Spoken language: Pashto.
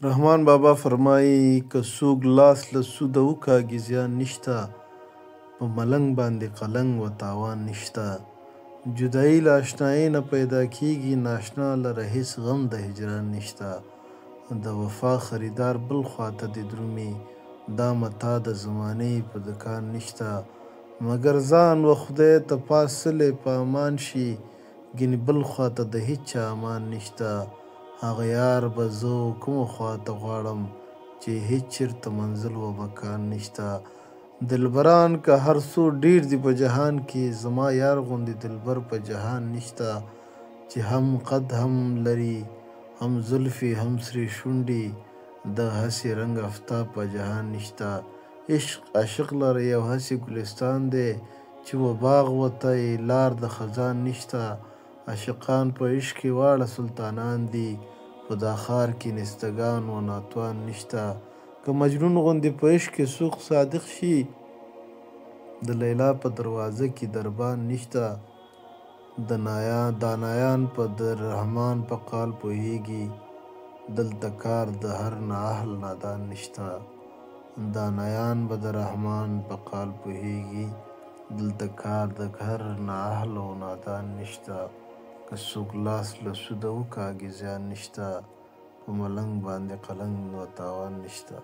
رحمان بابا فرمایي که څوک لاس له سوده وکاږي زیان نشته، په ملنګ باندې قلنګ و تاوان نشته. جدایي له اشنایۍ نه پیدا کېږي، ناشنا لره هېڅ غم د هجران نشته. د وفا خریدار بل خواته دې درومي، دا متا د زمانې په دکان نشته. مګر ځان و خدای ته پاسلی په امان شي، ګنې بل خواته د هېچا امان نشته. هغه یار به زه کومه خواته غواړم چې هېڅ چېرته منزل و مکان نشته. دلبران که هر څو ډېر دي په جهان کې، زما یار غوندې دلبر په جهان نشته. چې هم قد هم لري، هم زلفې هم سرې شونډې، د هسې رنګ افتاب په جهان نشته. عشق عاشق لره یو هسې ګلستان دی، چې و باغ وته لار د خزان نشته. عاشقان په عشق کې واړه سلطانان دي، په دا ښار کې نستګان و ناتوان نشته. که مجنون غوندې په عشق کې څوک صادق شي، د لیلا په دروازه کې دربان نشته. دانایان په د رحمان په قال پوهیږي، دلته کار د هر نااهل نادان نشته. دانایان به د رحمان په قال پوهیږي، دلته کار د هر نااهل و نادان نشته. که څوک لاس له سوده وکاږي زیان نشته، په ملنګ باندې قلنګ و تاوان نشته.